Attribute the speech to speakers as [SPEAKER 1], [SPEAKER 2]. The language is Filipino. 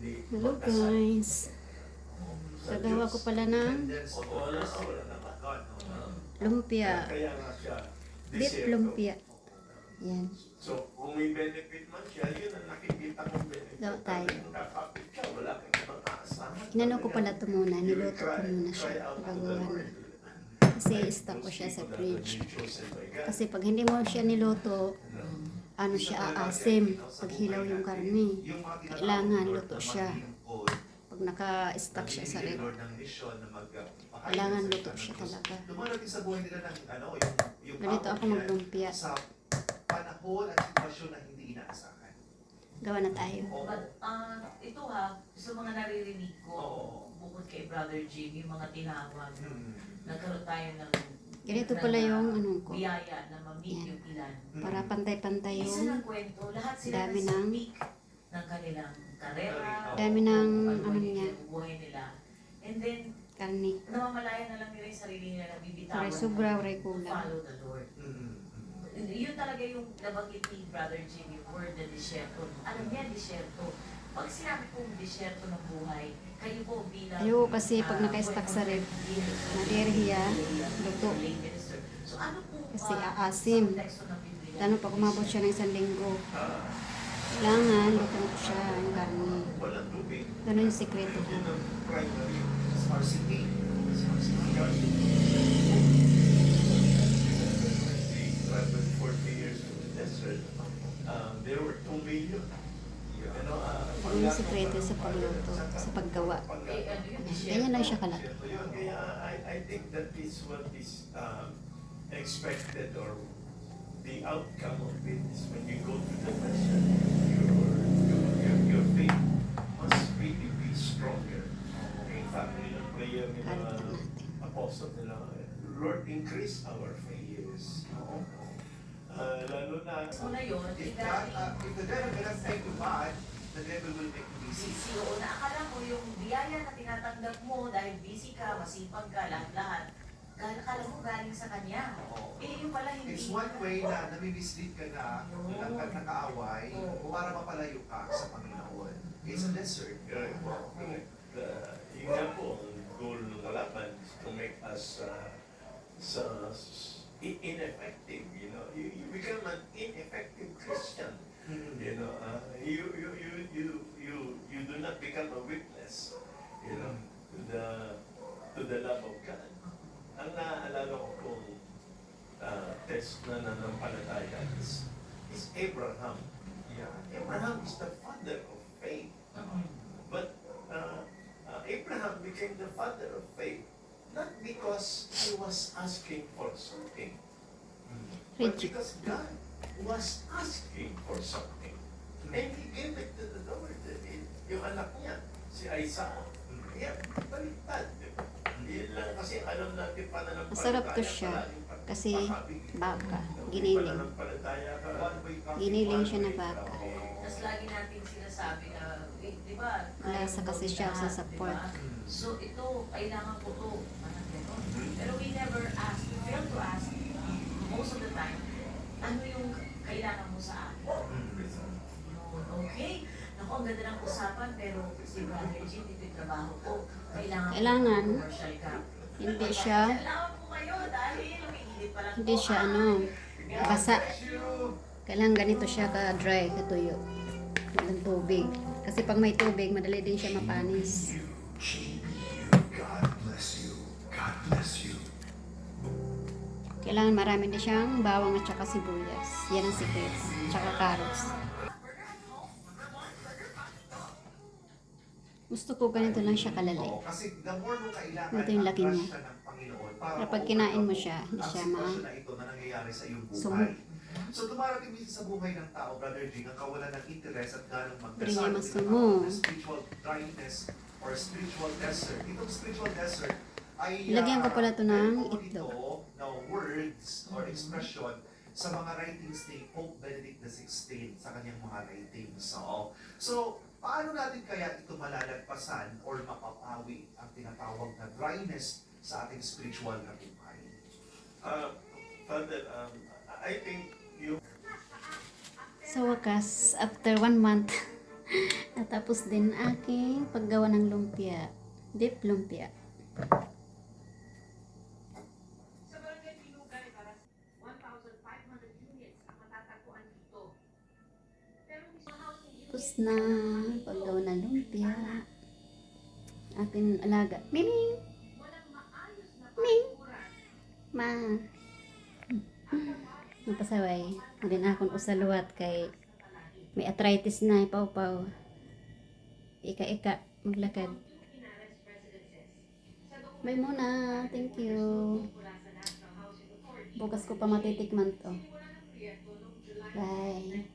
[SPEAKER 1] Hello guys. Gagawa ko pala ng lumpia. Beef lumpia. Yan.
[SPEAKER 2] So, kung may benefit man siya, yun ang nakikita kong benefit.
[SPEAKER 1] Gawa tayo.
[SPEAKER 2] Nakakapit ka, wala kang ibang aasahan.
[SPEAKER 1] Inano ko pala ito muna. Niluto ko muna siya. Bago kasi stock ko siya sa fridge. Kasi pag hindi mo siya niluto, ano siya, aasim. Pag hilaw yung karne. Kailangan luto siya. Pag naka-stock siya sa rep, kailangan luto siya talaga. Ganito ako maglumpia.
[SPEAKER 3] Panahon at sitwasyon na hindi inaasahan.
[SPEAKER 1] Gawa na tayo.
[SPEAKER 4] Ito sa mga naririnig ko, bukod kay Brother Jim, yung mga tinawag, nagkaroon tayo ng
[SPEAKER 1] Ganito pala yung anong ko.
[SPEAKER 4] biyaya na ma-meet
[SPEAKER 1] Yan.
[SPEAKER 4] yung ilan.
[SPEAKER 1] Para pantay-pantay
[SPEAKER 4] Isa
[SPEAKER 1] yung
[SPEAKER 4] ng kwento, lahat sila
[SPEAKER 1] dami
[SPEAKER 4] nasa
[SPEAKER 1] ng-
[SPEAKER 4] peak ng kanilang karera,
[SPEAKER 1] dami ng
[SPEAKER 4] kung
[SPEAKER 1] ano
[SPEAKER 4] yung
[SPEAKER 1] niya,
[SPEAKER 4] buhay nila. And then,
[SPEAKER 1] karne.
[SPEAKER 4] namamalayan na lang nila yung sarili nila na bibitawan
[SPEAKER 1] Aray sobra, aray
[SPEAKER 4] to
[SPEAKER 1] kulang.
[SPEAKER 4] follow the Lord. Yun talaga yung nabanggit ni Brother Jim, yung word na disyerto. Alam niya, disyerto. Pag sinabi kong disyerto ng buhay, kayo po bilang...
[SPEAKER 1] Ayoko kasi pag naka-stack sa rep, nadirhiya, luto.
[SPEAKER 4] So ano po
[SPEAKER 1] Kasi aasim.
[SPEAKER 4] teksto ng Biblia?
[SPEAKER 1] Lalo pag umabot siya ng isang linggo, kailangan luto ko siya yung karne.
[SPEAKER 2] Walang tubig.
[SPEAKER 1] Ganun yung sikreto ko.
[SPEAKER 2] Yun ang primary.
[SPEAKER 3] Scarcity.
[SPEAKER 2] Traveled 40 years in the desert. There were 2 million.
[SPEAKER 1] Ganun yung sikreto sa pagluto, sa paggawa. Ganyan lang siya kalaki.
[SPEAKER 2] Kaya I think that is what is expected, or the outcome of it is when you go to the desert, your faith must really be stronger. In fact, yung prayer ni
[SPEAKER 1] Kalit lang
[SPEAKER 2] mga
[SPEAKER 1] natin.
[SPEAKER 2] apostle nila, Lord, increase our faith. Lalo na,
[SPEAKER 4] Una yun,
[SPEAKER 3] If the devil cannot make you bad, the devil will make you busy.
[SPEAKER 4] busy. Oo, na akala mo yung biyaya na tinatanggap mo dahil busy ka, masipag ka, lahat-lahat. Akala mo galing sa kanya. Yung pala hindi.
[SPEAKER 3] It's one way na nami-mislead ka na ng nakaaway para mapalayo ka sa Panginoon. It's a lesson.
[SPEAKER 2] yun nga po, ang goal ng kalaban is to make us ineffective, you know. You become an ineffective Christian. You know, you do not become a witness, you know, to the love of God. Ang naaalala ko kung test na nanampalataya is Abraham. Yeah, Abraham is the father of faith. But Abraham became the father of faith not because he was asking for something, but because God was asking for something. And he gave it to the Lord. Yung anak niya, si Isaac. Kaya baliktad. Yun lang kasi alam natin pananampalataya.
[SPEAKER 1] Masarap to siya kasi baka, giniling. Giniling siya na baka.
[SPEAKER 4] Tapos lagi natin sinasabi na, di ba?
[SPEAKER 1] Lasa kasi siya sa support.
[SPEAKER 4] So ito, kailangan ko to. Parang gano'n. Pero we never ask, we fail to ask most of the time, ano yung kailangan mo sa akin? Okay? Naku, ang ganda ng usapan, pero si Brother Jim, dito yung trabaho ko.
[SPEAKER 1] Kailangan,
[SPEAKER 4] commercial ka.
[SPEAKER 1] hindi siya,
[SPEAKER 4] Kailangan po kayo dahil umiinit pa lang
[SPEAKER 1] hindi
[SPEAKER 4] po.
[SPEAKER 1] siya basa. Kailangan ganito siya ka-dry, katuyo. Walang tubig. Kasi pag may tubig, madali din siya mapanis.
[SPEAKER 3] God bless you. God bless you.
[SPEAKER 1] Kailangan marami din siyang bawang at saka sibuyas. Yan ang sikreto. Tsaka carrots. Gusto ko ganito lang siya kalalay.
[SPEAKER 3] Kasi the more mo kailangan
[SPEAKER 1] Ito yung laki
[SPEAKER 3] ang
[SPEAKER 1] niya.
[SPEAKER 3] grasya ng Panginoon para
[SPEAKER 1] Pero pag kinain mo siya, hindi
[SPEAKER 3] ang
[SPEAKER 1] siya
[SPEAKER 3] sitwasyon na ito na nangyayari sa iyong buhay.
[SPEAKER 1] sumog.
[SPEAKER 3] So dumarating minsan sa buhay ng tao, Brother Jing, ang kawalan ng interest at ganang
[SPEAKER 1] Pero niya
[SPEAKER 3] magdasal.
[SPEAKER 1] masumog.
[SPEAKER 3] Spiritual dryness or spiritual desert. Itong spiritual desert ay
[SPEAKER 1] Ilagyan ko pala ito ng
[SPEAKER 3] meron po
[SPEAKER 1] itlog.
[SPEAKER 3] ito na words or expression sa mga writings ni Pope Benedict XVI sa kanyang mga writings. So, paano natin kaya ito malalagpasan or mapapawi ang tinatawag na dryness sa ating spiritual na buhay?
[SPEAKER 2] Father, I think you
[SPEAKER 1] Sa wakas, after 1 month, At tapos din aking paggawa ng lumpia. Deep lumpia.
[SPEAKER 4] Sa Barangay Pinugay, para 1,500 units ang matatagpuan dito. Pero mismo housing units
[SPEAKER 1] Tapos na paggawa ng lumpia. Ating alaga. Miming!
[SPEAKER 4] walang maayos na
[SPEAKER 1] Ming!
[SPEAKER 4] palikuran.
[SPEAKER 1] Ma! Napasaway. Din akong usaluwat kay may arthritis na ipaw-paw. Ika-ika. Maglakad. Bye muna. Thank you. Bukas ko pa matitikman to. Bye.